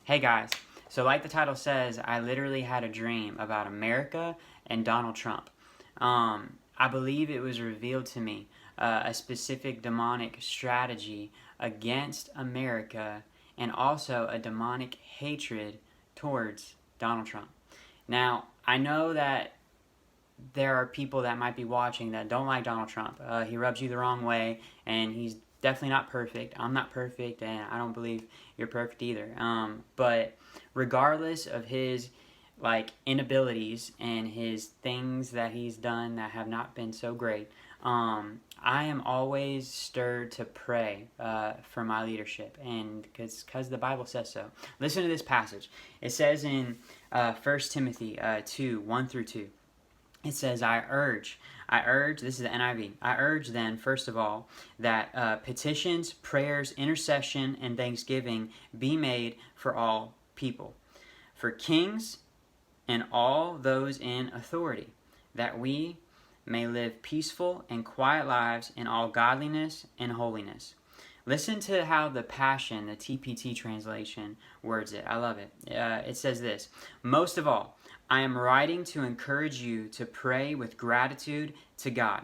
Hey guys, so like the title says, I literally had a dream about America and Donald Trump. I believe it was revealed to me a specific demonic strategy against America and also a demonic hatred towards Donald Trump. Now, I know that there are people that might be watching that don't like Donald Trump. He rubs you the wrong way, and he's definitely not perfect. I'm not perfect, and I don't believe you're perfect either. But regardless of his inabilities and his things that he's done that have not been so great, I am always stirred to pray for my leadership, and because the Bible says so. Listen to this passage. It says in 1 Timothy 2:1-2. It says, I urge, this is the NIV, I urge then, first of all, that petitions, prayers, intercession, and thanksgiving be made for all people, for kings and all those in authority, that we may live peaceful and quiet lives in all godliness and holiness. Listen to how the Passion, the TPT translation, words it. I love it. It says this, most of all, I am writing to encourage you to pray with gratitude to God.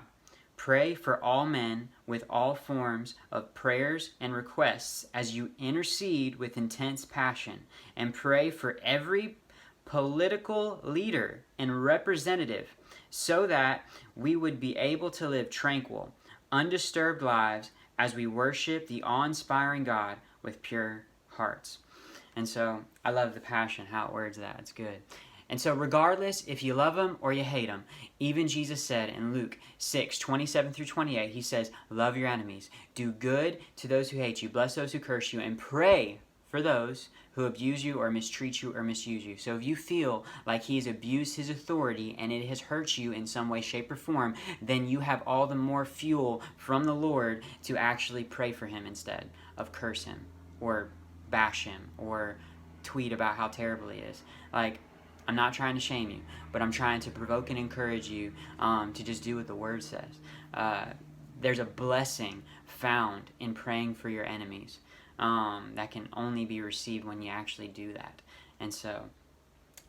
Pray for all men with all forms of prayers and requests as you intercede with intense passion, and pray for every political leader and representative so that we would be able to live tranquil, undisturbed lives as we worship the awe-inspiring God with pure hearts. And so I love the Passion, how it words that. It's good. And so regardless if you love him or you hate him, even Jesus said in Luke 6:27-28, he says, love your enemies, do good to those who hate you, bless those who curse you, and pray for those who abuse you or mistreat you or misuse you. So if you feel like he has abused his authority and it has hurt you in some way, shape, or form, then you have all the more fuel from the Lord to actually pray for him instead of curse him or bash him or tweet about how terrible he is. I'm not trying to shame you, but I'm trying to provoke and encourage you to just do what the Word says. There's a blessing found in praying for your enemies that can only be received when you actually do that. And so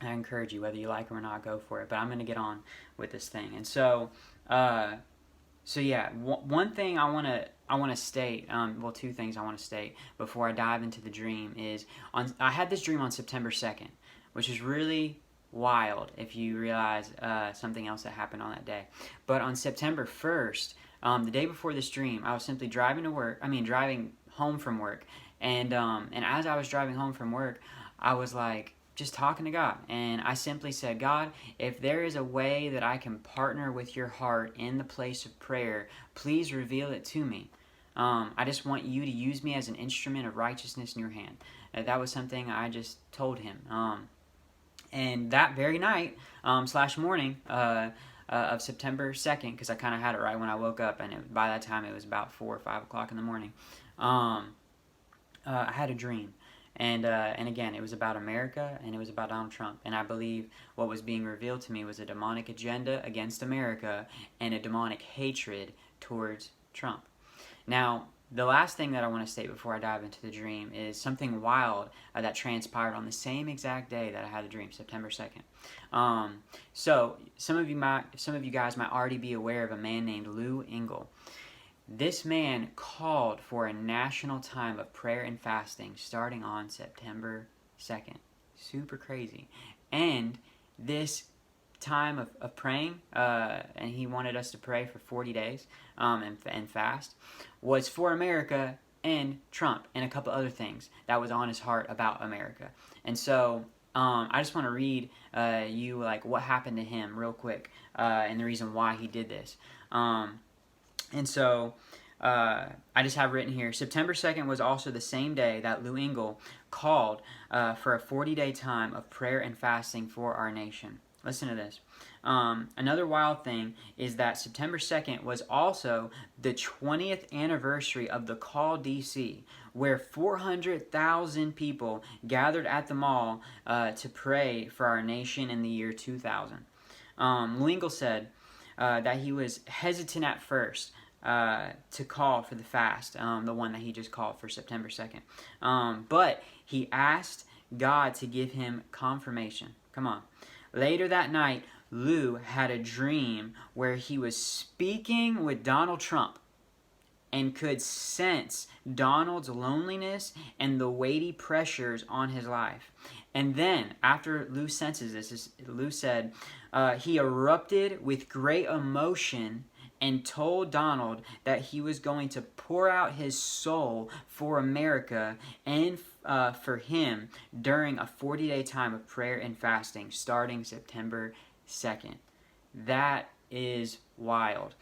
I encourage you, whether you like them or not, go for it. But I'm going to get on with this thing. And so one thing I want to state, two things I want to state before I dive into the dream is, I had this dream on September 2nd, which is really wild if you realize something else that happened on that day. But on September 1st, the day before this dream, I was simply driving home from work, and as I was driving home from work, I was just talking to God, and I simply said, God, if there is a way that I can partner with your heart in the place of prayer, please reveal it to me. I just want you to use me as an instrument of righteousness in your hand. That was something I just told him. And that very night, / morning of September 2nd, because I kind of had it right when I woke up, and by that time it was about 4 or 5 o'clock in the morning, I had a dream. And again, it was about America, and it was about Donald Trump. And I believe what was being revealed to me was a demonic agenda against America and a demonic hatred towards Trump. Now, the last thing that I want to state before I dive into the dream is something wild that transpired on the same exact day that I had the dream, September 2nd. So some of you guys might already be aware of a man named Lou Engle. This man called for a national time of prayer and fasting starting on September 2nd. Super crazy. And this time of praying, and he wanted us to pray for 40 days and fast, was for America and Trump and a couple other things that was on his heart about America. And so I just want to read you what happened to him real quick and the reason why he did this. And so I just have written here, September 2nd was also the same day that Lou Engle called for a 40-day time of prayer and fasting for our nation. Listen to this. Another wild thing is that September 2nd was also the 20th anniversary of the Call DC, where 400,000 people gathered at the mall to pray for our nation in the year 2000. Lou Engle said that he was hesitant at first to call for the fast, the one that he just called for September 2nd. But he asked God to give him confirmation. Come on. Later that night, Lou had a dream where he was speaking with Donald Trump and could sense Donald's loneliness and the weighty pressures on his life. And then, after Lou senses this, Lou said, he erupted with great emotion and told Donald that he was going to pour out his soul for America and for him during a 40-day time of prayer and fasting starting September 2nd. That is wild.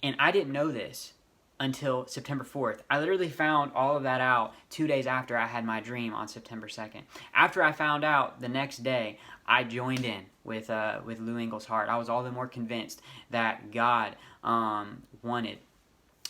And I didn't know this until September 4th. I literally found all of that out 2 days after I had my dream on September 2nd. After I found out the next day, I joined in with Lou Engle's heart. I was all the more convinced that God wanted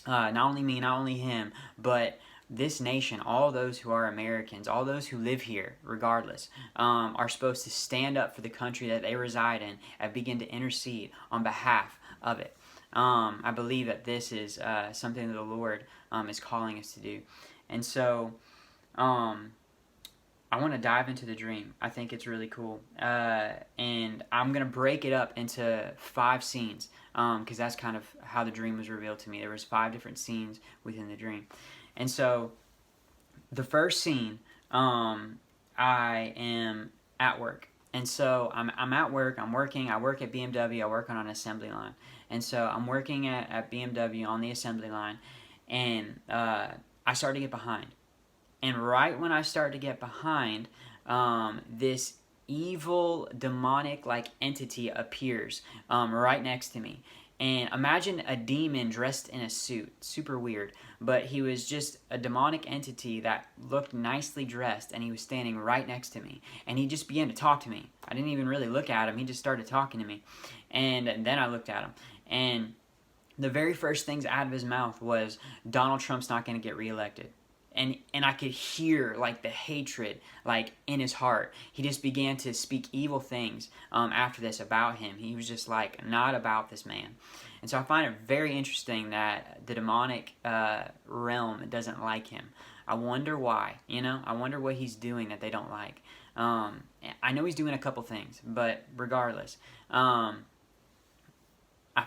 not only me, not only him, but this nation, all those who are Americans, all those who live here, regardless, are supposed to stand up for the country that they reside in and begin to intercede on behalf of it. I believe that this is something that the Lord is calling us to do. And so I want to dive into the dream. I think it's really cool. And I'm going to break it up into 5 scenes because that's kind of how the dream was revealed to me. There was 5 different scenes within the dream. And so the first scene, I am at work. And so I'm at work, I'm working, I work at BMW, I work on an assembly line. And so I'm working at BMW on the assembly line, and I start to get behind. And right when I start to get behind, this evil, demonic-like entity appears right next to me. And imagine a demon dressed in a suit. Super weird. But he was just a demonic entity that looked nicely dressed, and he was standing right next to me. And he just began to talk to me. I didn't even really look at him. He just started talking to me. And then I looked at him. And the very first things out of his mouth was, Donald Trump's not going to get reelected. And I could hear like the hatred like in his heart. He just began to speak evil things after this about him. He was just like not about this man. And so I find it very interesting that the demonic realm doesn't like him. I wonder why, I wonder what he's doing that they don't like. I know he's doing a couple things, but regardless, I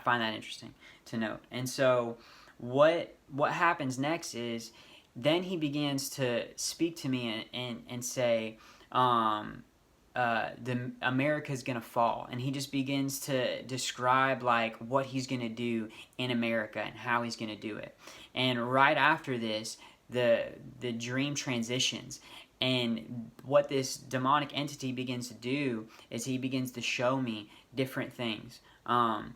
find that interesting to note. And so what happens next is, then he begins to speak to me and say, the America's gonna fall, and he just begins to describe like what he's gonna do in America and how he's gonna do it. And right after this, the dream transitions, and what this demonic entity begins to do is he begins to show me different things, and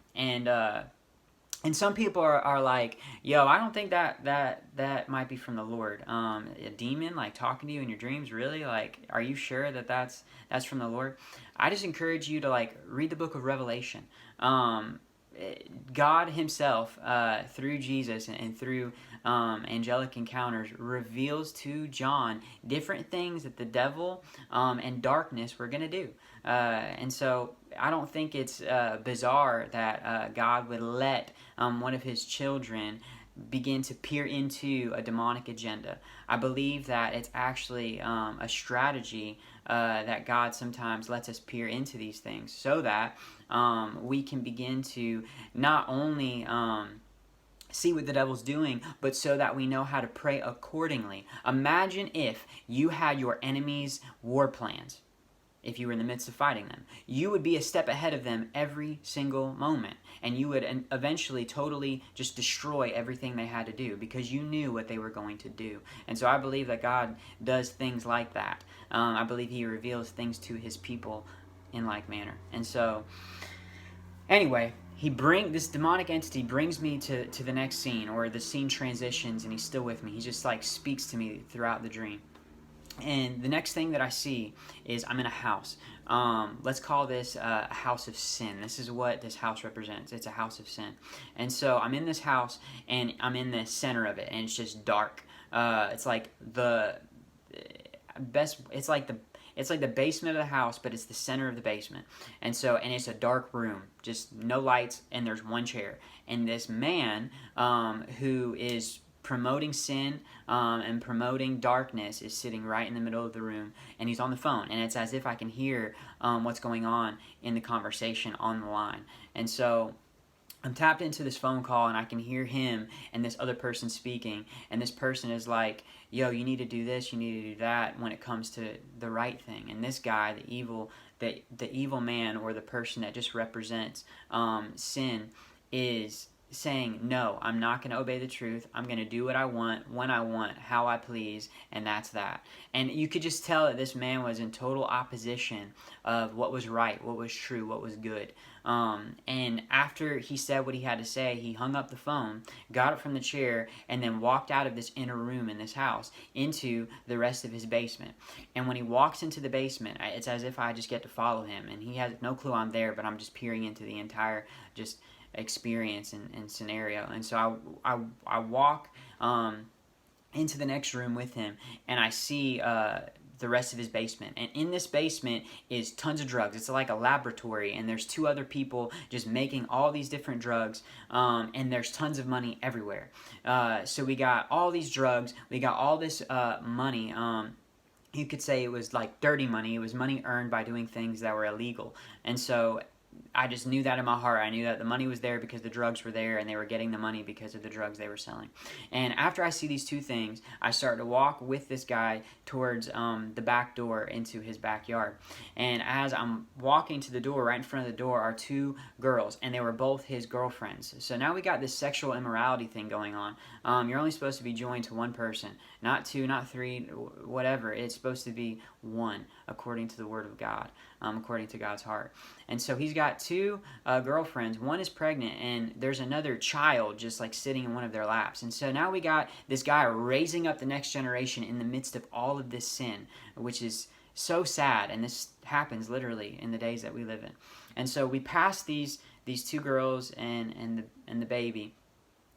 some people are like, yo, I don't think that might be from the Lord. A demon like talking to you in your dreams, really? Like, are you sure that that's from the Lord? I just encourage you to like read the book of Revelation. God himself, through Jesus and through angelic encounters, reveals to John different things that the devil and darkness were going to do. And so I don't think it's bizarre that God would let one of his children begin to peer into a demonic agenda. I believe that it's actually a strategy that God sometimes lets us peer into these things so that we can begin to not only see what the devil's doing, but so that we know how to pray accordingly. Imagine if you had your enemy's war plans. If you were in the midst of fighting them, you would be a step ahead of them every single moment, and you would eventually totally just destroy everything they had to do because you knew what they were going to do. And so I believe that God does things like that. I believe he reveals things to his people in like manner. And so anyway, this demonic entity brings me to the next scene, or the scene transitions, and he's still with me. He just like speaks to me throughout the dream. And the next thing that I see is I'm in a house. Let's call this a house of sin. This is what this house represents. It's a house of sin. And so I'm in this house, and I'm in the center of it, and it's just dark. It's like the best. It's like the basement of the house, but it's the center of the basement. And it's a dark room, just no lights, and there's one chair. And this man who is promoting sin and promoting darkness is sitting right in the middle of the room, and he's on the phone, and it's as if I can hear what's going on in the conversation on the line. And so I'm tapped into this phone call, and I can hear him and this other person speaking, and this person is like, yo, you need to do this, you need to do that when it comes to the right thing. And this guy, the evil man, or the person that just represents sin, is saying, no, I'm not going to obey the truth. I'm going to do what I want, when I want, how I please, and that's that. And you could just tell that this man was in total opposition of what was right, what was true, what was good. And after he said what he had to say, he hung up the phone, got up from the chair, and then walked out of this inner room in this house into the rest of his basement. And when he walks into the basement, it's as if I just get to follow him, and he has no clue I'm there, but I'm just peering into the entire just experience and scenario. And so I walk into the next room with him, and I see the rest of his basement. And in this basement is tons of drugs. It's like a laboratory, and there's two other people just making all these different drugs, and there's tons of money everywhere. So we got all these drugs, we got all this money. You could say it was like dirty money. It was money earned by doing things that were illegal. And so I just knew that in my heart. I knew that the money was there because the drugs were there, and they were getting the money because of the drugs they were selling. And after I see these two things, I start to walk with this guy towards the back door into his backyard. And as I'm walking to the door, right in front of the door are two girls, and they were both his girlfriends. So now we got this sexual immorality thing going on. You're only supposed to be joined to one person, not two, not three, whatever. It's supposed to be one, according to the Word of God, according to God's heart. And so he's got two girlfriends. One is pregnant, and there's another child just like sitting in one of their laps. And so now we got this guy raising up the next generation in the midst of all of this sin, which is so sad. And this happens literally in the days that we live in. And so we pass these two girls and the baby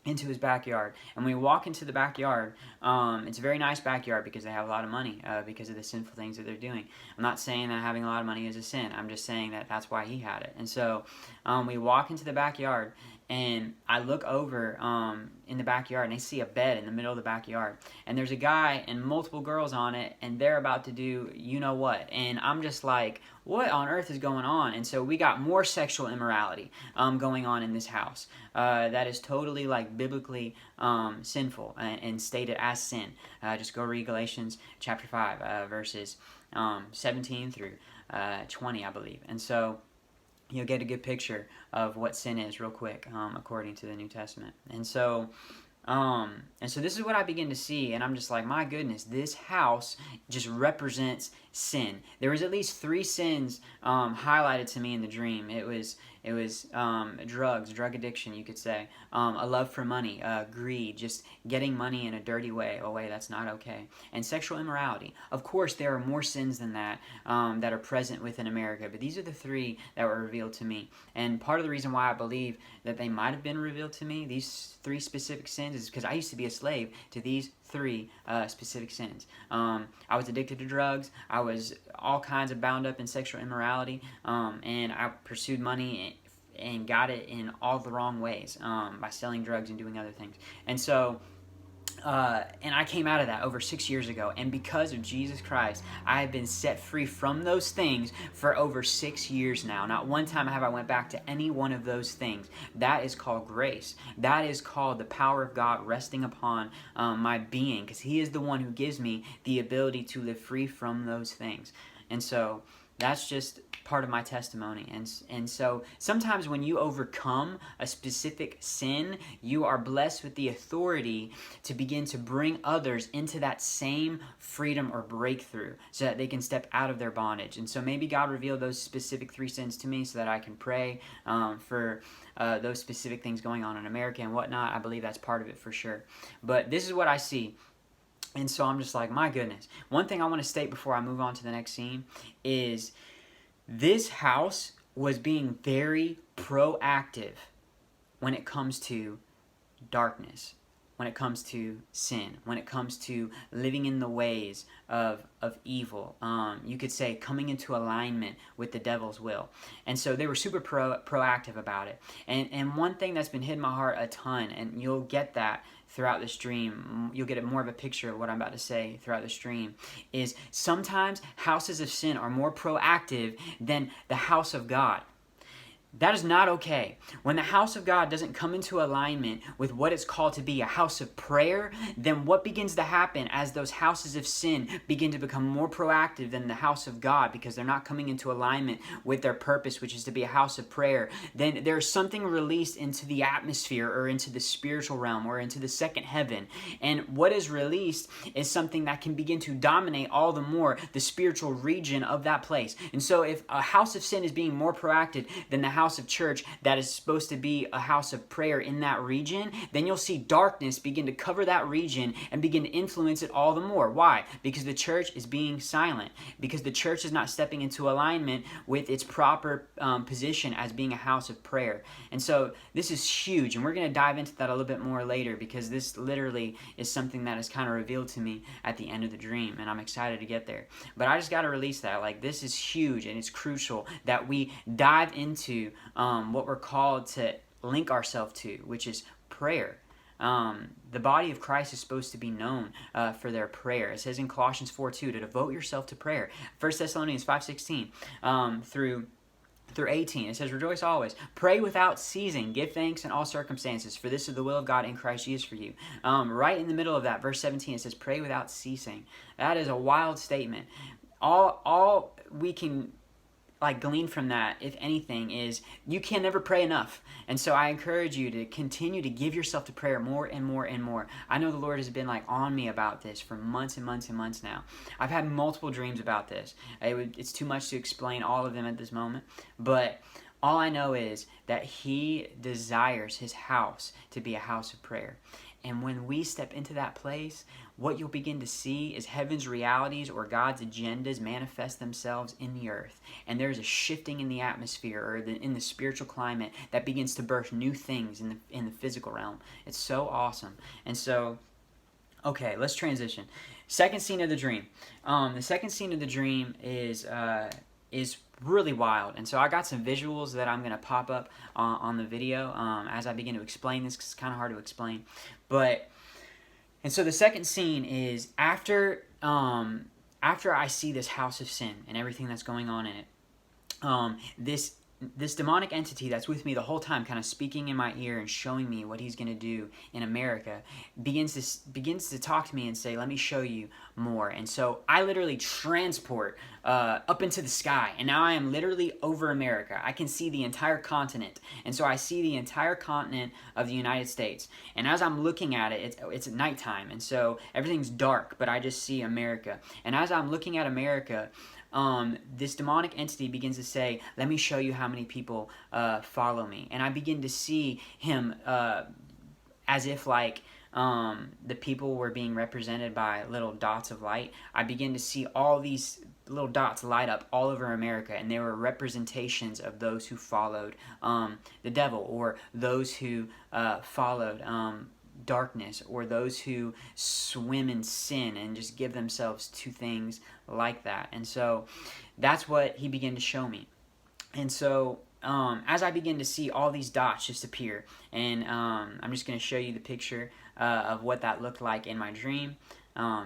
into his backyard, and when we walk into the backyard, it's a very nice backyard because they have a lot of money because of the sinful things that they're doing. I'm not saying that having a lot of money is a sin. I'm just saying that that's why he had it. And so we walk into the backyard, and I look over in the backyard, and I see a bed in the middle of the backyard, and there's a guy and multiple girls on it, and they're about to do you know what, and I'm just like, what on earth is going on? And so we got more sexual immorality going on in this house that is totally like biblically sinful and stated as sin. Just go read Galatians chapter 5 verses 17 through 20, I believe. And so you'll get a good picture of what sin is real quick according to the New Testament. And so this is what I begin to see, and I'm just like, my goodness, this house just represents sin. There was at least 3 sins highlighted to me in the dream. It was drugs, drug addiction, you could say, a love for money, greed, just getting money in a dirty way, a way that's not okay, and sexual immorality. Of course, there are more sins than that that are present within America, but these are the 3 that were revealed to me. And part of the reason why I believe that they might have been revealed to me, these 3 specific sins, is because I used to be a slave to these 3 specific sins. I was addicted to drugs. I was all kinds of bound up in sexual immorality, and I pursued money and got it in all the wrong ways by selling drugs and doing other things. And so and I came out of that over 6 years ago, and because of Jesus Christ, I have been set free from those things for over 6 years now. Not one time have I went back to any one of those things. That is called grace. That is called the power of God resting upon my being, because He is the one who gives me the ability to live free from those things. And so that's just part of my testimony. And so sometimes when you overcome a specific sin, you are blessed with the authority to begin to bring others into that same freedom or breakthrough so that they can step out of their bondage. And so maybe God revealed those specific 3 sins to me so that I can pray for those specific things going on in America and whatnot. I believe that's part of it for sure. But this is what I see. And so I'm just like, my goodness. One thing I want to state before I move on to the next scene is this house was being very proactive when it comes to darkness, when it comes to sin, when it comes to living in the ways of evil. You could say coming into alignment with the devil's will. And so they were super proactive about it. And one thing that's been hitting my heart a ton, and you'll get that throughout this dream, you'll get more of a picture of what I'm about to say throughout this dream, is sometimes houses of sin are more proactive than the house of God. That is not okay. When the house of God doesn't come into alignment with what it's called to be a house of prayer, then what begins to happen as those houses of sin begin to become more proactive than the house of God because they're not coming into alignment with their purpose, which is to be a house of prayer, then there's something released into the atmosphere or into the spiritual realm or into the second heaven. And what is released is something that can begin to dominate all the more the spiritual region of that place. And so if a house of sin is being more proactive than the house of church that is supposed to be a house of prayer in that region, then you'll see darkness begin to cover that region and begin to influence it all the more. Why? Because the church is being silent, because the church is not stepping into alignment with its proper position as being a house of prayer. And so this is huge, and we're going to dive into that a little bit more later, because this literally is something that is kind of revealed to me at the end of the dream, and I'm excited to get there. But I just got to release that. Like, this is huge, and it's crucial that we dive into what we're called to link ourselves to, which is prayer. The body of Christ is supposed to be known for their prayer. It says in Colossians 4:2 to devote yourself to prayer. 1 Thessalonians 5:16 through 18, it says, rejoice always, pray without ceasing, give thanks in all circumstances, for this is the will of God in Christ Jesus for you. Right in the middle of that, verse 17, it says, pray without ceasing. That is a wild statement. All we can glean from that, if anything, is you can never pray enough. And so I encourage you to continue to give yourself to prayer more and more and more. I know the Lord has been on me about this for months and months and months now. I've had multiple dreams about this. It's too much to explain all of them at this moment, but all I know is that He desires His house to be a house of prayer. And when we step into that place, what you'll begin to see is heaven's realities or God's agendas manifest themselves in the earth. And there's a shifting in the atmosphere or in the spiritual climate that begins to birth new things in the physical realm. It's so awesome. And so, okay, let's transition. Second scene of the dream. The second scene of the dream is really wild. And so I got some visuals that I'm going to pop up on the video as I begin to explain this, because it's kind of hard to explain. And so the second scene is after I see this house of sin and everything that's going on in it, this demonic entity that's with me the whole time, kind of speaking in my ear and showing me what he's going to do in America, begins to talk to me and say, let me show you more. And so I literally transport up into the sky, and now I am literally over America. I can see the entire continent, and so I see the entire continent of the United States. And as I'm looking at it, it's at nighttime, and so everything's dark, but I just see America. And as I'm looking at America, this demonic entity begins to say, let me show you how many people follow me. And I begin to see him as if the people were being represented by little dots of light. I begin to see all these little dots light up all over America, and they were representations of those who followed the devil, or those who followed darkness, or those who swim in sin and just give themselves to things like that. And so that's what he began to show me. And so as I begin to see all these dots just appear, and I'm just going to show you the picture of what that looked like in my dream.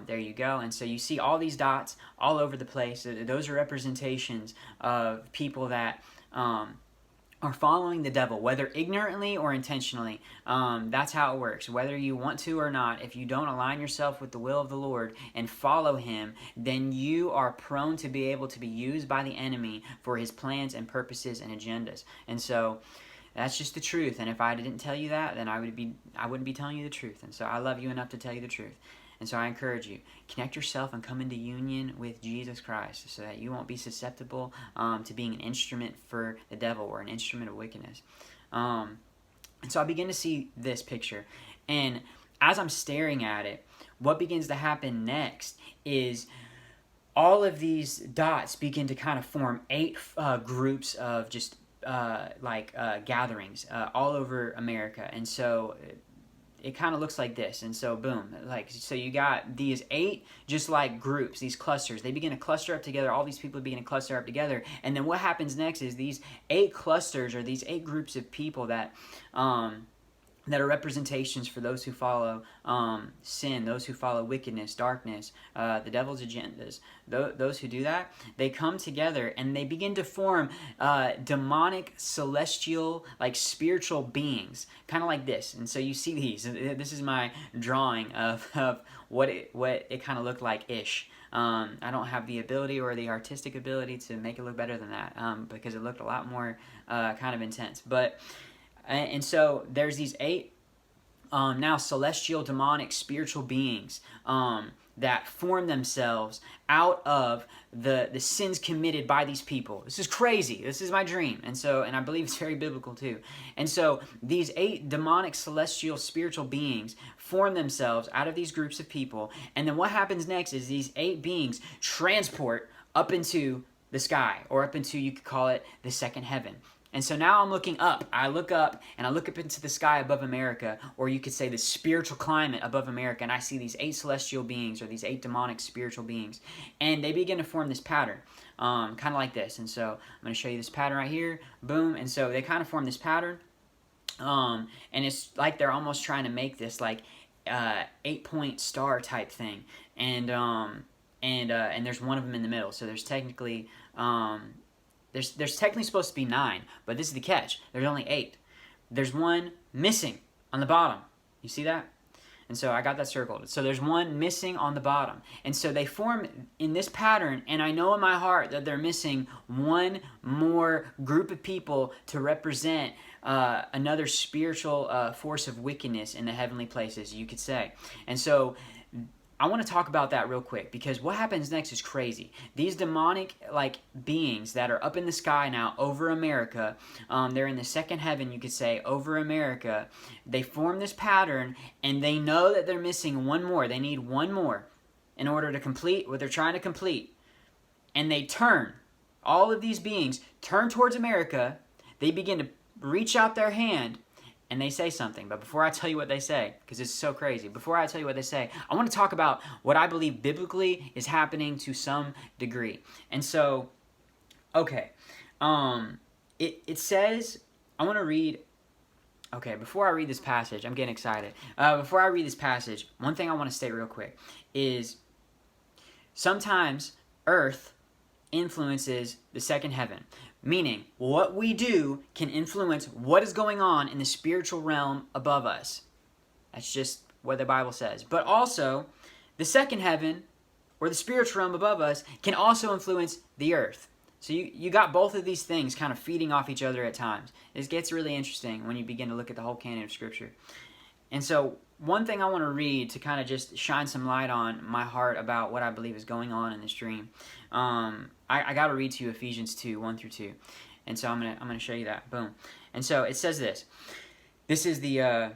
There you go. And so you see all these dots all over the place. Those are representations of people that are following the devil, whether ignorantly or intentionally. That's how it works. Whether you want to or not, if you don't align yourself with the will of the Lord and follow Him, then you are prone to be able to be used by the enemy for his plans and purposes and agendas. And so that's just the truth. And if I didn't tell you that, then I wouldn't be telling you the truth. And so I love you enough to tell you the truth. And so I encourage you, connect yourself and come into union with Jesus Christ so that you won't be susceptible to being an instrument for the devil or an instrument of wickedness. And so I begin to see this picture. And as I'm staring at it, what begins to happen next is all of these dots begin to kind of form 8 groups of just gatherings all over America. And so it kind of looks like this. And so boom, like, so you got these 8 just like groups, these clusters. They begin to cluster up together. All these people begin to cluster up together. And then what happens next is these 8 clusters, or these 8 groups of people that that are representations for those who follow sin, those who follow wickedness, darkness, the devil's agendas. Those who do that, they come together and they begin to form demonic, celestial, like spiritual beings, kind of like this. And so you see these. This is my drawing of what it kind of looked like ish. I don't have the ability or the artistic ability to make it look better than that, because it looked a lot more kind of intense. But and so there's these 8 now celestial, demonic, spiritual beings that form themselves out of the sins committed by these people. This is crazy. This is my dream. And I believe it's very biblical too. And so these 8 demonic, celestial, spiritual beings form themselves out of these groups of people. And then what happens next is these 8 beings transport up into the sky, or up into, you could call it, the second heaven. And so now I'm looking up. I look up, and I look up into the sky above America, or you could say the spiritual climate above America, and I see these 8 celestial beings, or these 8 demonic spiritual beings, and they begin to form this pattern, kind of like this. And so I'm going to show you this pattern right here. Boom. And so they kind of form this pattern, and it's like they're almost trying to make this like 8-point star type thing, and there's one of them in the middle. So there's technically There's technically supposed to be 9, but this is the catch. There's only 8. There's one missing on the bottom. You see that? And so I got that circled. So there's one missing on the bottom. And so they form in this pattern, and I know in my heart that they're missing one more group of people to represent another spiritual force of wickedness in the heavenly places, you could say. And so I want to talk about that real quick, because what happens next is crazy. These demonic like beings that are up in the sky now over America, they're in the second heaven, you could say, over America. They form this pattern, and they know that they're missing one more. They need one more in order to complete what they're trying to complete. And they turn, all of these beings turn towards America. They begin to reach out their hand, and they say something. But before I tell you what they say, because it's so crazy, before I tell you what they say, I want to talk about what I believe biblically is happening to some degree. And so, okay, it says, I want to read, okay, before I read this passage, I'm getting excited. Before I read this passage, one thing I want to state real quick is sometimes earth influences the second heaven. Meaning, what we do can influence what is going on in the spiritual realm above us. That's just what the Bible says. But also, the second heaven, or the spiritual realm above us, can also influence the earth. So you got both of these things kind of feeding off each other at times. It gets really interesting when you begin to look at the whole canon of Scripture. And so, one thing I want to read to kind of just shine some light on my heart about what I believe is going on in this dream. I got to read to you Ephesians 2, 1 through 2. And so I'm gonna show you that. Boom. And so it says this. This is the, I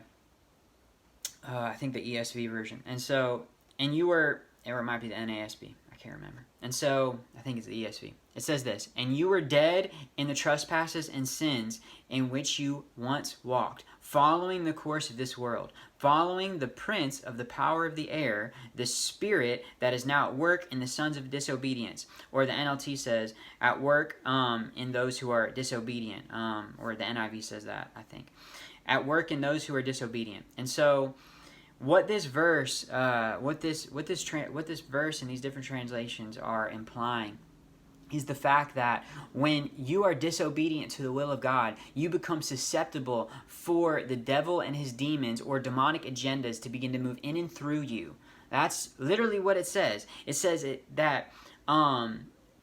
think the ESV version. And so, and you were, or it might be the NASB. I can't remember. And so, I think it's the ESV. It says this, and you were dead in the trespasses and sins in which you once walked, following the course of this world, following the prince of the power of the air, the spirit that is now at work in the sons of disobedience. Or the NLT says, at work in those who are disobedient. Or the NIV says that, I think. At work in those who are disobedient. And so, what this verse, what this verse and these different translations are implying is the fact that when you are disobedient to the will of God, you become susceptible for the devil and his demons or demonic agendas to begin to move in and through you. That's literally what it says. It says that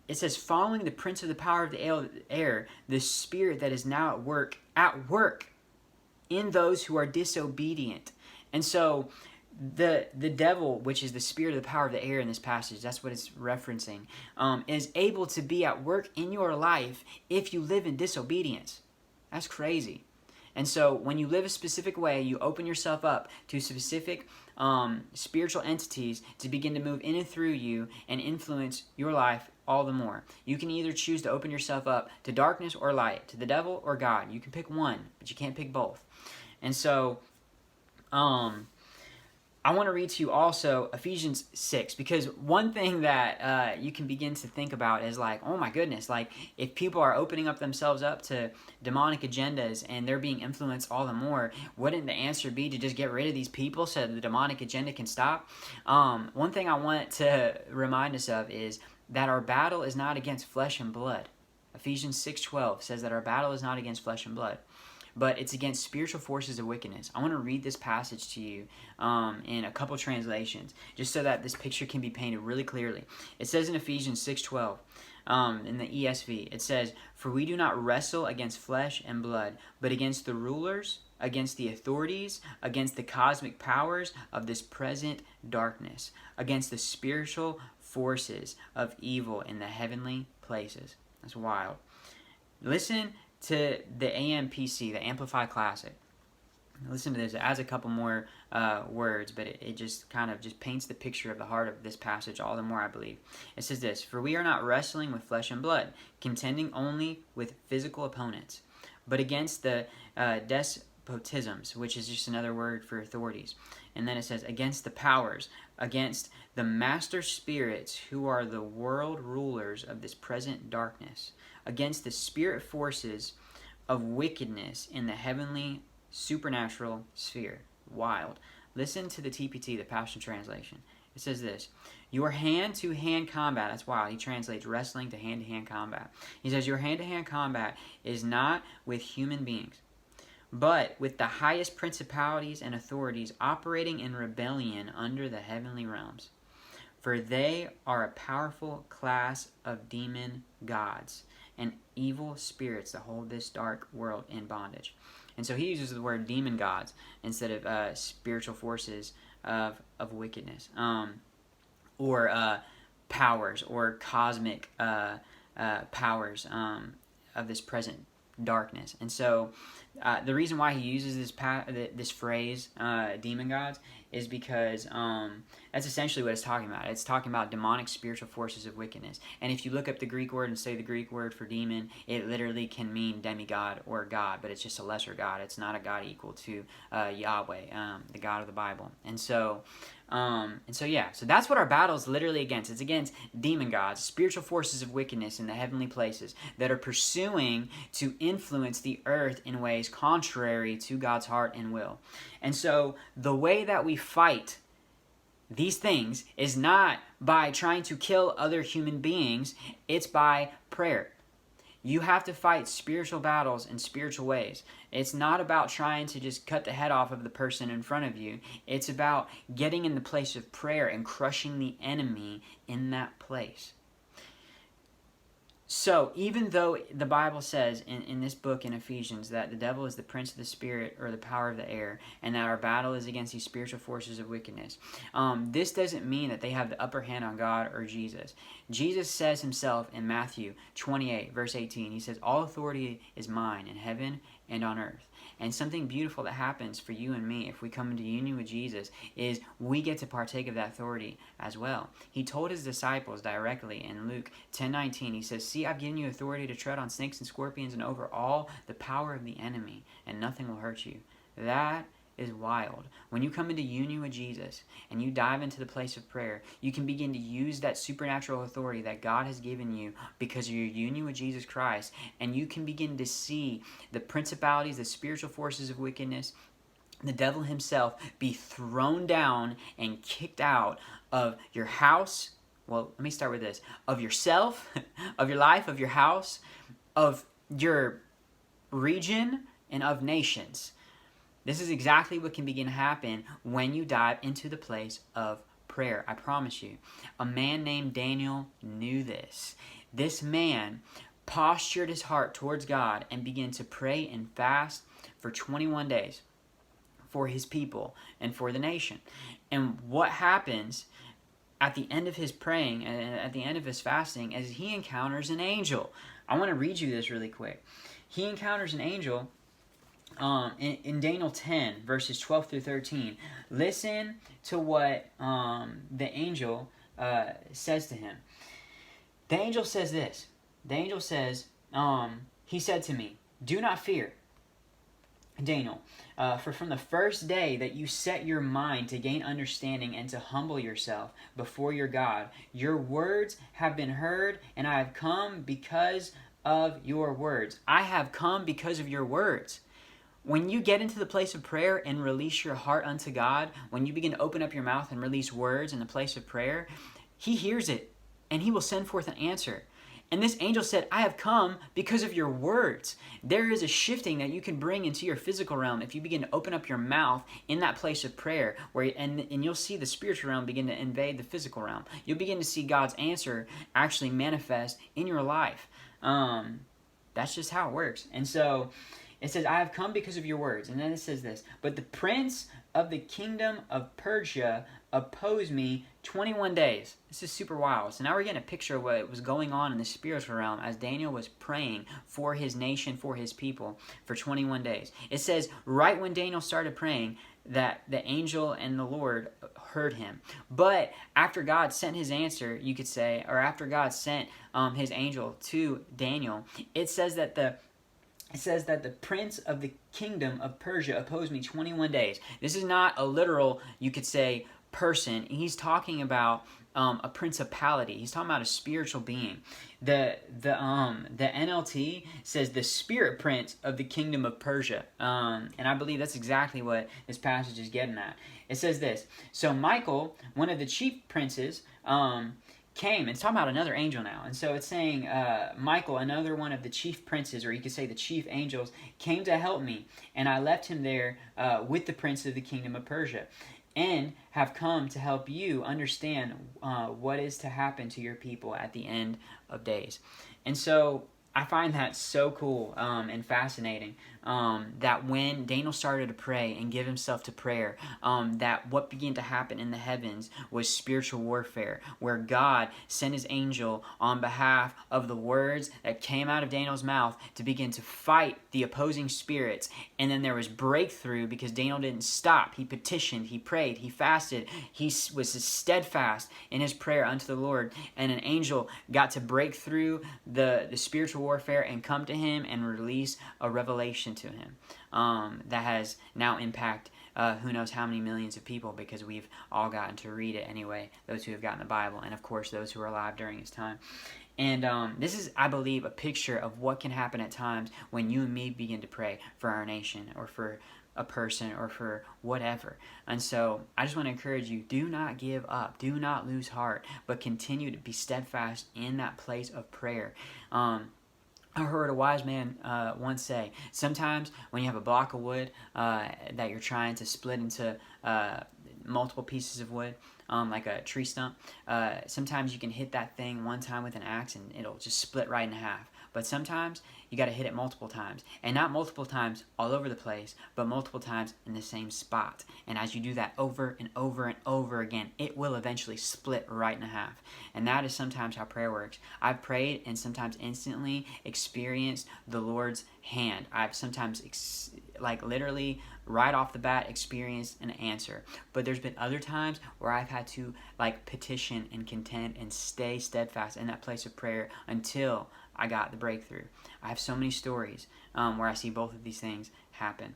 it says, following the prince of the power of the air, the spirit that is now at work in those who are disobedient. And so the devil, which is the spirit of the power of the air in this passage, that's what it's referencing, is able to be at work in your life if you live in disobedience. That's crazy. And so when you live a specific way, you open yourself up to specific spiritual entities to begin to move in and through you and influence your life all the more. You can either choose to open yourself up to darkness or light, to the devil or God. You can pick one, but you can't pick both. And so I want to read to you also Ephesians 6, because one thing that you can begin to think about is like, oh my goodness, like if people are opening up themselves up to demonic agendas and they're being influenced all the more, wouldn't the answer be to just get rid of these people so the demonic agenda can stop? One thing I want to remind us of is that our battle is not against flesh and blood. Ephesians 6:12 says that our battle is not against flesh and blood, but it's against spiritual forces of wickedness. I want to read this passage to you in a couple translations, just so that this picture can be painted really clearly. It says in Ephesians 6:12, in the ESV, it says, "For we do not wrestle against flesh and blood, but against the rulers, against the authorities, against the cosmic powers of this present darkness, against the spiritual forces of evil in the heavenly places." That's wild. Listen to the AMPC, the Amplify Classic. Listen to this. It adds a couple more words, but it just kind of just paints the picture of the heart of this passage all the more, I believe. It says this: "For we are not wrestling with flesh and blood, contending only with physical opponents, but against the despotisms," which is just another word for authorities. And then it says, "against the powers, against the master spirits who are the world rulers of this present darkness, against the spirit forces of wickedness in the heavenly supernatural sphere." Wild. Listen to the TPT, the Passion Translation. It says this: "Your hand-to-hand combat," that's wild. He translates wrestling to hand-to-hand combat. He says, "Your hand-to-hand combat is not with human beings, but with the highest principalities and authorities operating in rebellion under the heavenly realms. For they are a powerful class of demon gods and evil spirits that hold this dark world in bondage." And so he uses the word demon gods instead of spiritual forces of wickedness, or powers, or cosmic powers of this present darkness. And so the reason why he uses this phrase, demon gods, is because that's essentially what it's talking about. It's talking about demonic spiritual forces of wickedness. And if you look up the Greek word and say the Greek word for demon, it literally can mean demigod or god, but it's just a lesser god. It's not a god equal to Yahweh, the God of the Bible. And so so that's what our battle is literally against. It's against demon gods, spiritual forces of wickedness in the heavenly places that are pursuing to influence the earth in ways contrary to God's heart and will. And so the way that we fight these things is not by trying to kill other human beings, it's by prayer. You have to fight spiritual battles in spiritual ways. It's not about trying to just cut the head off of the person in front of you. It's about getting in the place of prayer and crushing the enemy in that place. So, even though the Bible says in this book in Ephesians that the devil is the prince of the spirit, or the power of the air, and that our battle is against these spiritual forces of wickedness, this doesn't mean that they have the upper hand on God or Jesus. Jesus says himself in Matthew 28, verse 18, he says, "All authority is mine in heaven and on earth." And something beautiful that happens for you and me if we come into union with Jesus is we get to partake of that authority as well. He told his disciples directly in Luke 10:19, he says, "See, I've given you authority to tread on snakes and scorpions and over all the power of the enemy, and nothing will hurt you." That is wild. When you come into union with Jesus and you dive into the place of prayer, you can begin to use that supernatural authority that God has given you because of your union with Jesus Christ, and you can begin to see the principalities, the spiritual forces of wickedness, the devil himself be thrown down and kicked out of your house. Well, let me start with this: of yourself, of your life, of your house, of your region, and of nations. This is exactly what can begin to happen when you dive into the place of prayer. I promise you. A man named Daniel knew this. This man postured his heart towards God and began to pray and fast for 21 days for his people and for the nation. And what happens at the end of his praying and at the end of his fasting is he encounters an angel. I want to read you this really quick. He encounters an angel in Daniel 10, verses 12 through 13. Listen to what the angel says to him. The angel says this. The angel says, he said to me, "Do not fear. Daniel, for from the first day that you set your mind to gain understanding and to humble yourself before your God, your words have been heard, and I have come because of your words. I have come because of your words. When you get into the place of prayer and release your heart unto God, when you begin to open up your mouth and release words in the place of prayer, He hears it, and He will send forth an answer. And this angel said, I have come because of your words. There is a shifting that you can bring into your physical realm if you begin to open up your mouth in that place of prayer, and you'll see the spiritual realm begin to invade the physical realm. You'll begin to see God's answer actually manifest in your life. That's just how it works. And so it says, I have come because of your words. And then it says this, but the prince of the kingdom of Persia opposed me 21 days. This is super wild. So now we're getting a picture of what was going on in the spiritual realm as Daniel was praying for his nation, for his people, for 21 days. It says, right when Daniel started praying, that the angel and the Lord heard him. But after God sent his answer, you could say, or after God sent his angel to Daniel, it says that the prince of the kingdom of Persia opposed me 21 days. This is not a literal, you could say, person. He's talking about a principality. He's talking about a spiritual being. The NLT says the spirit prince of the kingdom of Persia. And I believe that's exactly what this passage is getting at. It says this. So Michael, one of the chief princes, came. It's talking about another angel now. And so it's saying Michael, another one of the chief princes, or you could say the chief angels, came to help me. And I left him there with the prince of the kingdom of Persia, and have come to help you understand what is to happen to your people at the end of days. And so I find that so cool and fascinating that when Daniel started to pray and give himself to prayer, that what began to happen in the heavens was spiritual warfare, where God sent his angel on behalf of the words that came out of Daniel's mouth to begin to fight the opposing spirits. And then there was breakthrough because Daniel didn't stop. He petitioned, he prayed, he fasted, he was steadfast in his prayer unto the Lord, and an angel got to break through the spiritual warfare and come to him and release a revelation to him that has now impacted who knows how many millions of people, because we've all gotten to read it anyway, those who have gotten the Bible, and of course those who are alive during his time. And this is, I believe, a picture of what can happen at times when you and me begin to pray for our nation, or for a person, or for whatever. And so I just want to encourage you, do not give up, do not lose heart, but continue to be steadfast in that place of prayer. I heard a wise man once say, sometimes when you have a block of wood that you're trying to split into multiple pieces of wood, like a tree stump, sometimes you can hit that thing one time with an axe and it'll just split right in half. But sometimes you got to hit it multiple times, and not multiple times all over the place, but multiple times in the same spot. And as you do that over and over and over again, it will eventually split right in half. And that is sometimes how prayer works. I've prayed and sometimes instantly experienced the Lord's hand. I've sometimes literally right off the bat experienced an answer. But there's been other times where I've had to petition and contend and stay steadfast in that place of prayer until I got the breakthrough. I have so many stories where I see both of these things happen.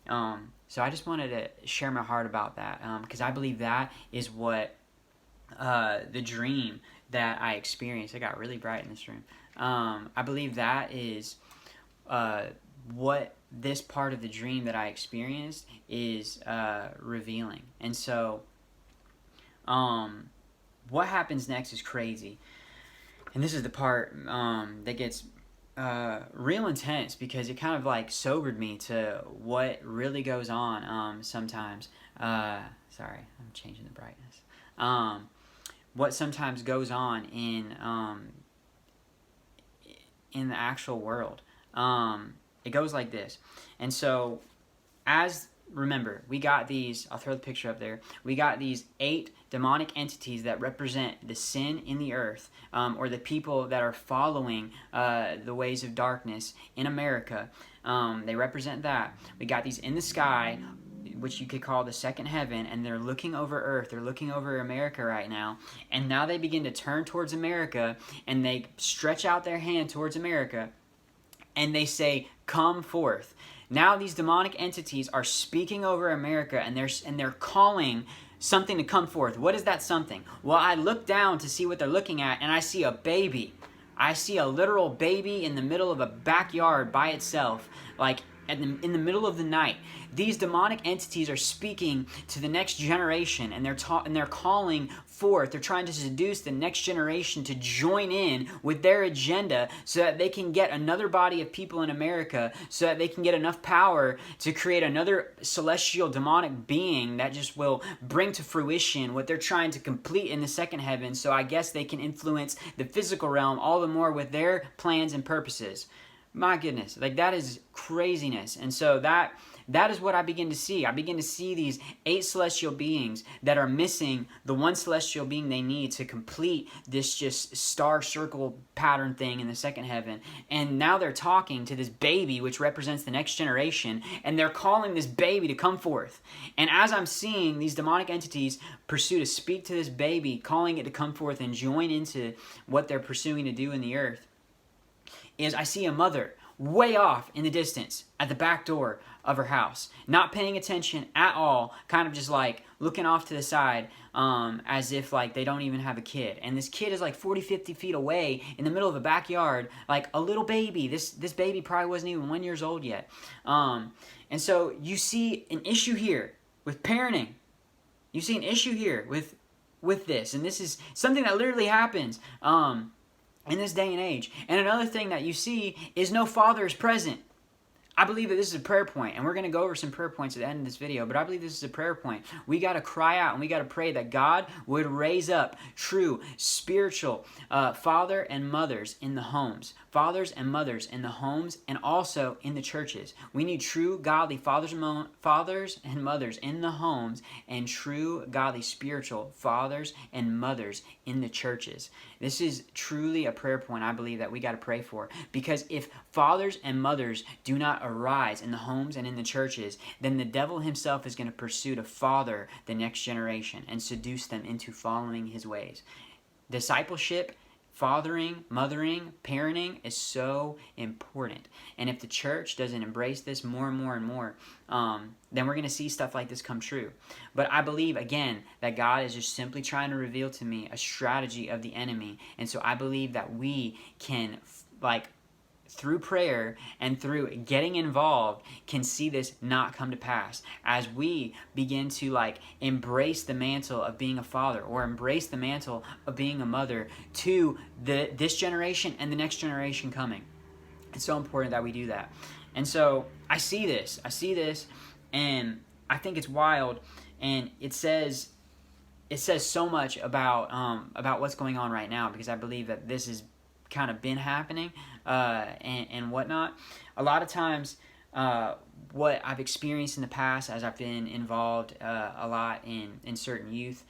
So I just wanted to share my heart about that, because I believe that is what the dream that I experienced. It got really bright in this room. I believe that is what this part of the dream that I experienced is revealing. And so what happens next is crazy. And this is the part that gets real intense, because it kind of sobered me to what really goes on sometimes. Sorry, I'm changing the brightness. What sometimes goes on in the actual world. It goes like this. And so, remember, we got these, I'll throw the picture up there, we got these 8 demonic entities that represent the sin in the earth, or the people that are following the ways of darkness in America. They represent that. We got these in the sky, which you could call the second heaven, and they're looking over earth, they're looking over America right now, and now they begin to turn towards America, and they stretch out their hand towards America, and they say, come forth. Now these demonic entities are speaking over America, and they're calling something to come forth. What is that something? Well, I look down to see what they're looking at, and I see a baby. I see a literal baby in the middle of a backyard by itself, like in the middle of the night. These demonic entities are speaking to the next generation, and they're calling forth. They're trying to seduce the next generation to join in with their agenda so that they can get another body of people in America, so that they can get enough power to create another celestial demonic being that just will bring to fruition what they're trying to complete in the second heaven. So I guess they can influence the physical realm all the more with their plans and purposes. My goodness, like that is craziness. And so that is what I begin to see. I begin to see these 8 celestial beings that are missing the one celestial being they need to complete this just star circle pattern thing in the second heaven. And now they're talking to this baby, which represents the next generation, and they're calling this baby to come forth. And as I'm seeing these demonic entities pursue to speak to this baby, calling it to come forth and join into what they're pursuing to do in the earth, is I see a mother way off in the distance at the back door of her house, not paying attention at all, kind of just like looking off to the side, as if like they don't even have a kid. And this kid is like 40, 50 feet away in the middle of a backyard, like a little baby. This baby probably wasn't even 1 year old yet. And so you see an issue here with parenting. You see an issue here with this. And this is something that literally happens in this day and age. And another thing that you see is no father is present. I believe that this is a prayer point, and we're going to go over some prayer points at the end of this video, but I believe this is a prayer point. We got to cry out, and we got to pray that God would raise up true spiritual father and mothers in the homes. Fathers and mothers in the homes and also in the churches. We need true godly fathers and mothers in the homes, and true godly spiritual fathers and mothers in the churches. This is truly a prayer point I believe that we got to pray for, because if fathers and mothers do not arise in the homes and in the churches, then the devil himself is going to pursue to father the next generation and seduce them into following his ways. Discipleship, fathering, mothering, parenting is so important. And if the church doesn't embrace this more and more and more, then we're going to see stuff like this come true. But I believe, again, that God is just simply trying to reveal to me a strategy of the enemy. And so I believe that we can, through prayer and through getting involved, can see this not come to pass as we begin to embrace the mantle of being a father, or embrace the mantle of being a mother to this generation and the next generation coming. It's so important that we do that. And so I see this, and I think it's wild, and it says so much about what's going on right now, because I believe that this has kind of been happening and whatnot. A lot of times, what I've experienced in the past, as I've been involved a lot in certain youth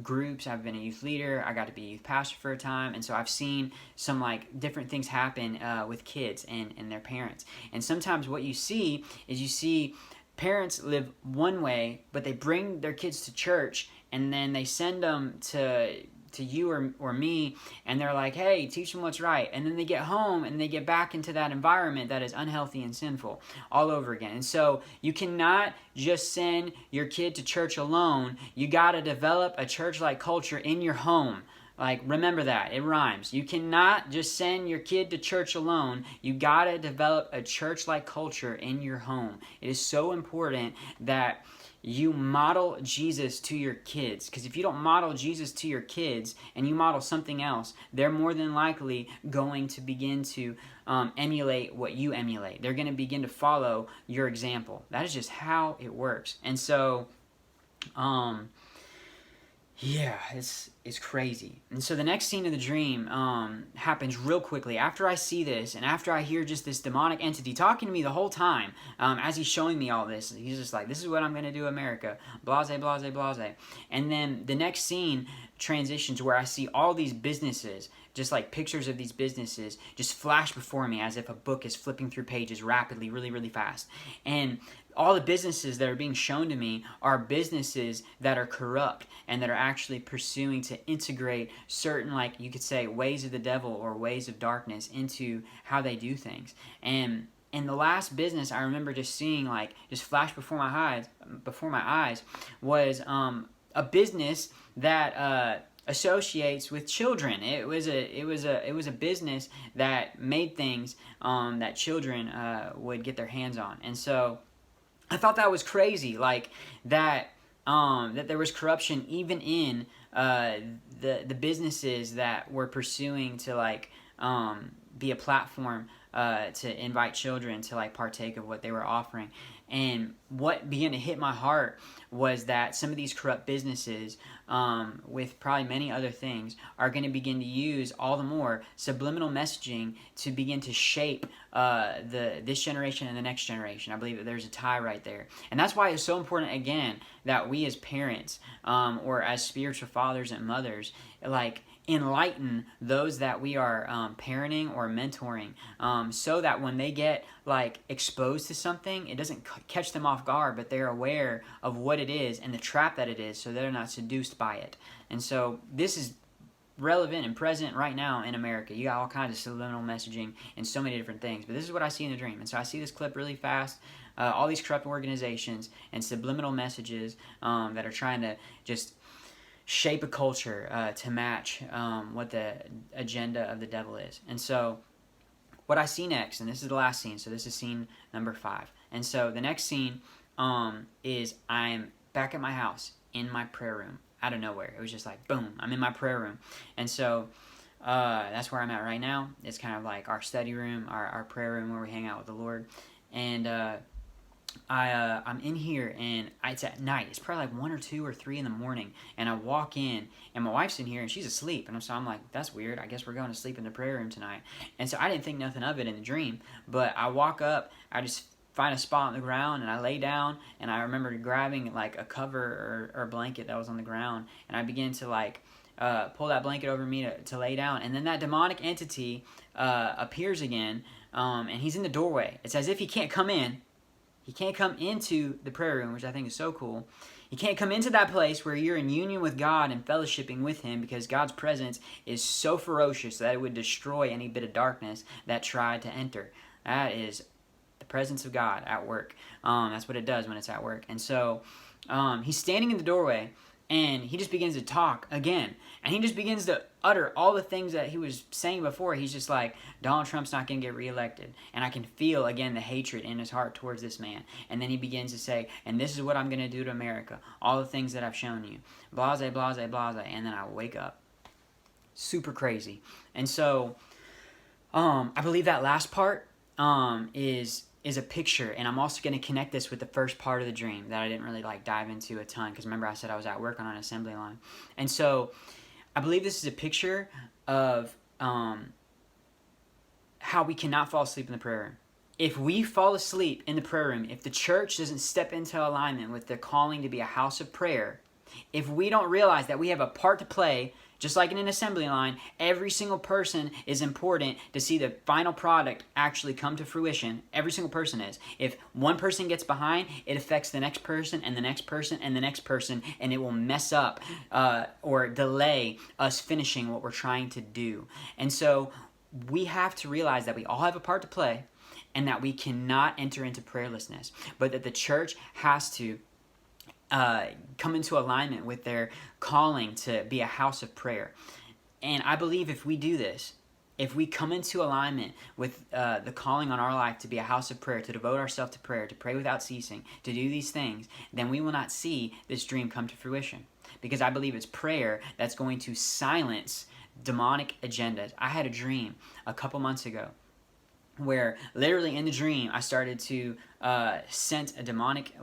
groups. I've been a youth leader. I got to be a youth pastor for a time, and so I've seen some different things happen with kids and their parents. And sometimes what you see is parents live one way, but they bring their kids to church, and then they send them to you or me, and they're like, hey, teach them what's right. And then they get home and they get back into that environment that is unhealthy and sinful all over again. And so you cannot just send your kid to church alone. You got to develop a church-like culture in your home. Remember that. It rhymes. You cannot just send your kid to church alone. You got to develop a church-like culture in your home. It is so important that you model Jesus to your kids, because if you don't model Jesus to your kids and you model something else, they're more than likely going to begin to emulate what you emulate. They're going to begin to follow your example. That is just how it works. And so yeah, it's crazy. And so the next scene of the dream happens real quickly. After I see this, and after I hear just this demonic entity talking to me the whole time, as he's showing me all this, he's just like, this is what I'm going to do, America. Blase, blase, blase. And then the next scene transitions where I see all these businesses, just pictures of these businesses, just flash before me as if a book is flipping through pages rapidly, really, really fast. And all the businesses that are being shown to me are businesses that are corrupt and that are actually pursuing to integrate certain, you could say, ways of the devil or ways of darkness into how they do things. And And the last business I remember just seeing, like, just flash before my eyes was a business that associates with children. It was a business that made things that children would get their hands on. And so I thought that was crazy, like that there was corruption even in the businesses that were pursuing to like be a platform to invite children to like partake of what they were offering. And what began to hit my heart was that some of these corrupt businesses, with probably many other things, are going to begin to use all the more subliminal messaging to begin to shape this generation and the next generation. I believe that there's a tie right there. And that's why it's so important, again, that we as parents or as spiritual fathers and mothers, like, enlighten those that we are parenting or mentoring, so that when they get like exposed to something, it doesn't catch them off guard, but they're aware of what it is and the trap that it is, so they're not seduced by it. And so this is relevant and present right now in America. You got all kinds of subliminal messaging and so many different things, but this is what I see in the dream. And so I see this clip really fast. All these corrupt organizations and subliminal messages that are trying to just shape a culture to match what the agenda of the devil is. And so what I see next, and this is the last scene, so this is scene number 5. And so the next scene is I'm back at my house in my prayer room out of nowhere. It was just like, boom, I'm in my prayer room. And so that's where I'm at right now. It's kind of like our study room, our prayer room where we hang out with the Lord. And I'm in here, and it's at night. It's probably like 1 or 2 or 3 in the morning, and I walk in, and my wife's in here, and she's asleep. And so I'm like, that's weird. I guess we're going to sleep in the prayer room tonight. And so I didn't think nothing of it in the dream, but I walk up, I just find a spot on the ground, and I lay down, and I remember grabbing like a cover or a blanket that was on the ground, and I begin to like pull that blanket over me to lay down, and then that demonic entity appears again, and he's in the doorway. It's as if he can't come in. He can't come into the prayer room, which I think is so cool. He can't come into that place where you're in union with God and fellowshipping with Him, because God's presence is so ferocious that it would destroy any bit of darkness that tried to enter. That is the presence of God at work. That's what it does when it's at work. And so he's standing in the doorway, and he just begins to talk again. And he just begins to utter all the things that he was saying before. He's just like, Donald Trump's not going to get reelected. And I can feel, again, the hatred in his heart towards this man. And then he begins to say, and this is what I'm going to do to America. All the things that I've shown you. Blase, blase, blase. And then I wake up. Super crazy. And so I believe that last part is a picture, and I'm also going to connect this with the first part of the dream that I didn't really like dive into a ton, because remember I said I was at work on an assembly line. And so I believe this is a picture of how we cannot fall asleep in the prayer room. If we fall asleep in the prayer room, if the church doesn't step into alignment with their calling to be a house of prayer, if we don't realize that we have a part to play, just like in an assembly line, every single person is important to see the final product actually come to fruition. Every single person is. If one person gets behind, it affects the next person and the next person and the next person, and it will mess up or delay us finishing what we're trying to do. And so we have to realize that we all have a part to play, and that we cannot enter into prayerlessness, but that the church has to come into alignment with their calling to be a house of prayer. And I believe if we do this, if we come into alignment with the calling on our life to be a house of prayer, to devote ourselves to prayer, to pray without ceasing, to do these things, then we will not see this dream come to fruition. Because I believe it's prayer that's going to silence demonic agendas. I had a dream a couple months ago where literally in the dream I started to sense a demonic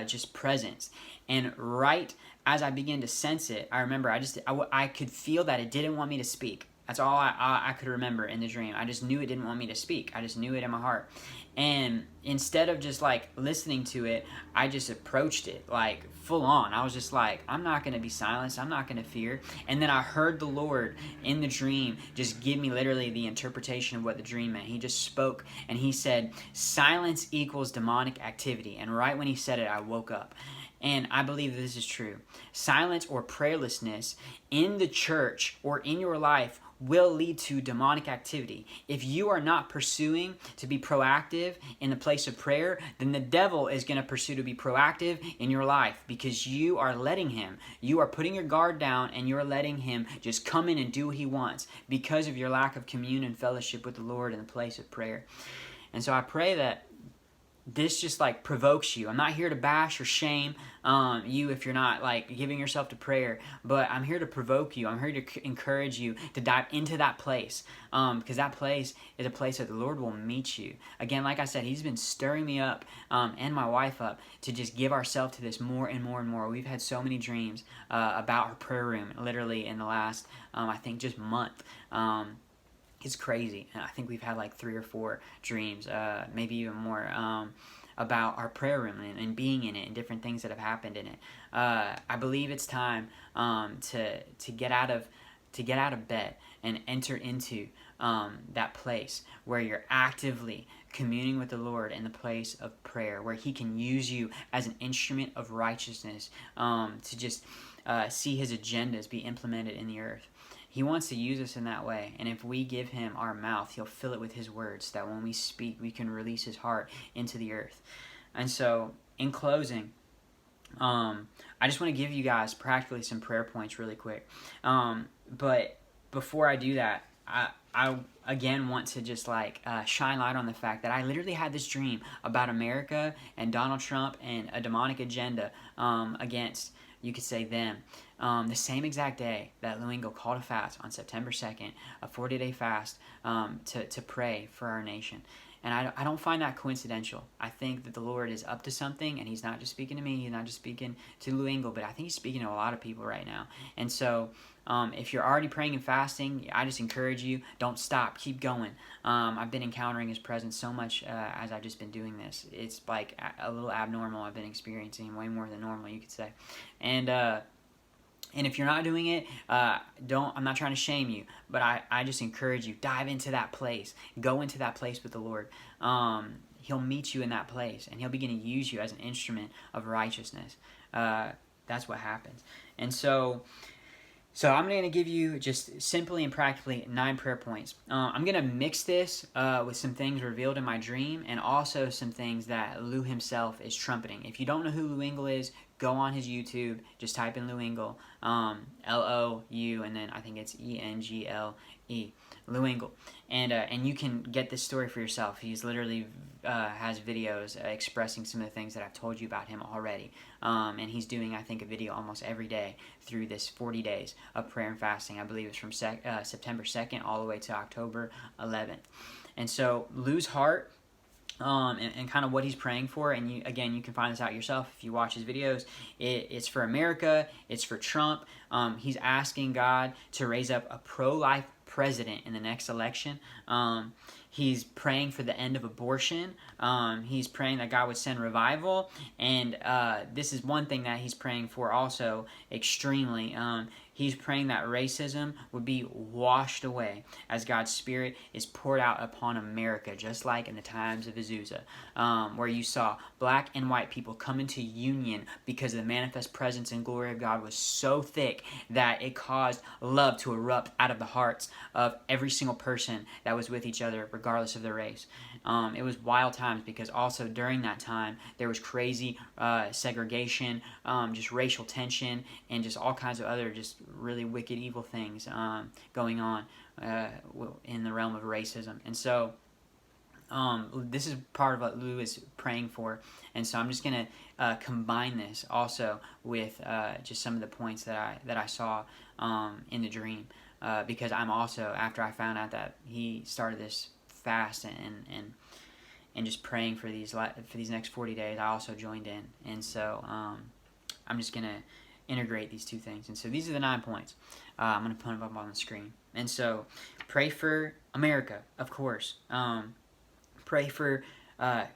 just presence, and right as I began to sense it, I remember I could feel that it didn't want me to speak. That's all I could remember in the dream. I just knew it didn't want me to speak. I just knew it in my heart. And instead of just like listening to it, I just approached it like full on. I was just like, I'm not going to be silenced. I'm not going to fear. And then I heard the Lord in the dream just give me literally the interpretation of what the dream meant. He just spoke, and he said, silence equals demonic activity. And right when he said it, I woke up. And I believe this is true. Silence or prayerlessness in the church or in your life will lead to demonic activity. If you are not pursuing to be proactive in the place of prayer, then the devil is going to pursue to be proactive in your life, because you are letting him. You are putting your guard down and you're letting him just come in and do what he wants because of your lack of communion and fellowship with the Lord in the place of prayer. And so I pray that this just like provokes you. I'm not here to bash or shame you if you're not like giving yourself to prayer, but I'm here to provoke you. I'm here to encourage you to dive into that place, because that place is a place that the Lord will meet you. Again, like I said, he's been stirring me up and my wife up to just give ourselves to this more and more and more. We've had so many dreams about our prayer room literally in the last I think just month. It's crazy. I think we've had like 3 or 4 dreams, maybe even more, about our prayer room and being in it and different things that have happened in it. I believe it's time to get out of bed and enter into that place where you're actively communing with the Lord in the place of prayer, where he can use you as an instrument of righteousness, to just see his agendas be implemented in the earth. He wants to use us in that way, and if we give him our mouth, he'll fill it with his words, that when we speak, we can release his heart into the earth. And so, in closing, I just want to give you guys practically some prayer points really quick. But before I do that, I again want to just like shine light on the fact that I literally had this dream about America and Donald Trump and a demonic agenda against, you could say, them. The same exact day that Lou Engle called a fast on September 2nd, a 40-day fast to pray for our nation. And I don't find that coincidental. I think that the Lord is up to something, and he's not just speaking to me, he's not just speaking to Lou Engle, but I think he's speaking to a lot of people right now. And so if you're already praying and fasting, I just encourage you, don't stop, keep going. I've been encountering his presence so much as I've just been doing this. It's like a little abnormal. I've been experiencing way more than normal, you could say. And if you're not doing it, I'm not trying to shame you, but I just encourage you, dive into that place. Go into that place with the Lord. He'll meet you in that place, and he'll begin to use you as an instrument of righteousness. That's what happens. And so I'm going to give you just simply and practically 9 prayer points. I'm going to mix this with some things revealed in my dream, and also some things that Lou himself is trumpeting. If you don't know who Lou Engle is, go on his YouTube, just type in Lou Engle, L-O-U, and then I think it's E-N-G-L-E, Lou Engle. And you can get this story for yourself. He's literally has videos expressing some of the things that I've told you about him already. And he's doing, I think, a video almost every day through this 40 days of prayer and fasting. I believe it's from September 2nd all the way to October 11th. And so Lou's heart, and kind of what he's praying for, and you can find this out yourself if you watch his videos. It's for America, it's for Trump. He's asking God to raise up a pro-life president in the next election. He's praying for the end of abortion. He's praying that God would send revival, and this is one thing that he's praying for also extremely. He's praying that racism would be washed away as God's Spirit is poured out upon America, just like in the times of Azusa, where you saw black and white people come into union because the manifest presence and glory of God was so thick that it caused love to erupt out of the hearts of every single person that was with each other, regardless of their race. It was wild times, because also during that time there was crazy segregation, just racial tension, and just all kinds of other just really wicked, evil things going on in the realm of racism. And so this is part of what Lou is praying for, and so I'm just going to combine this also with just some of the points that I saw in the dream, because I'm also, after I found out that he started this fast and just praying for these next 40 days, I also joined in. And so I'm just going to integrate these two things. And so these are the 9 points. I'm going to put them up on the screen. And so pray for America, of course. Pray for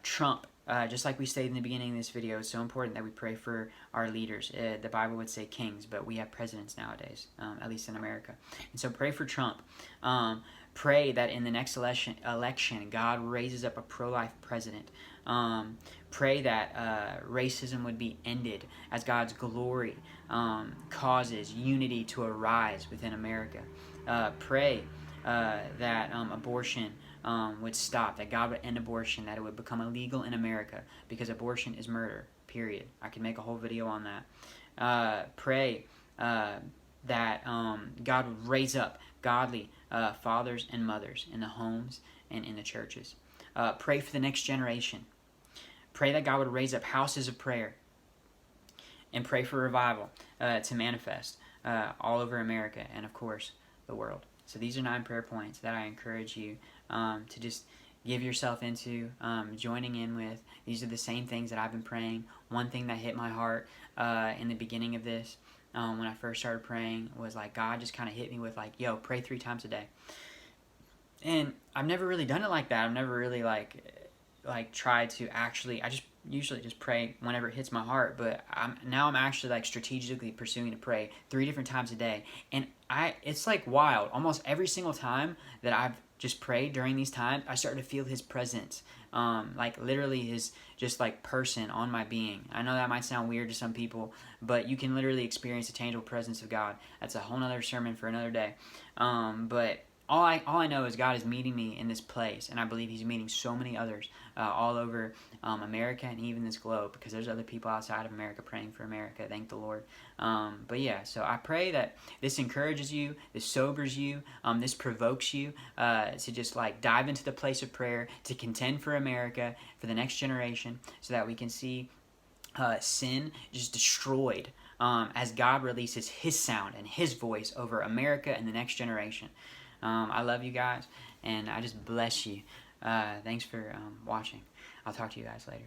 Trump. Just like we stated in the beginning of this video, it's so important that we pray for our leaders. The Bible would say kings, but we have presidents nowadays, at least in America. And so pray for Trump. Pray that in the next election, God raises up a pro-life president. Pray that racism would be ended as God's glory causes unity to arise within America. Pray that abortion would stop, that God would end abortion, that it would become illegal in America, because abortion is murder, period. I could make a whole video on that. Pray that God would raise up godly fathers and mothers in the homes and in the churches. Pray for the next generation. Pray that God would raise up houses of prayer, and pray for revival to manifest all over America and, of course, the world. So these are 9 prayer points that I encourage you to just give yourself into, joining in with. These are the same things that I've been praying. One thing that hit my heart in the beginning of this, when I first started praying, was like God just kind of hit me with like, yo, pray 3 times a day. And I've never really done it like that. I've never really like tried to actually, I just usually just pray whenever it hits my heart, but now I'm actually like strategically pursuing to pray 3 different times a day. And it's like wild. Almost every single time that I've just prayed during these times, I start to feel his presence. Like literally his just like person on my being. I know that might sound weird to some people, but you can literally experience the tangible presence of God. That's a whole nother sermon for another day. But all I know is God is meeting me in this place, and I believe he's meeting so many others all over America and even this globe, because there's other people outside of America praying for America, thank the Lord. But yeah, so I pray that this encourages you, this sobers you, this provokes you to just like dive into the place of prayer, to contend for America, for the next generation, so that we can see sin just destroyed as God releases his sound and his voice over America and the next generation. I love you guys, and I just bless you. Thanks for watching. I'll talk to you guys later.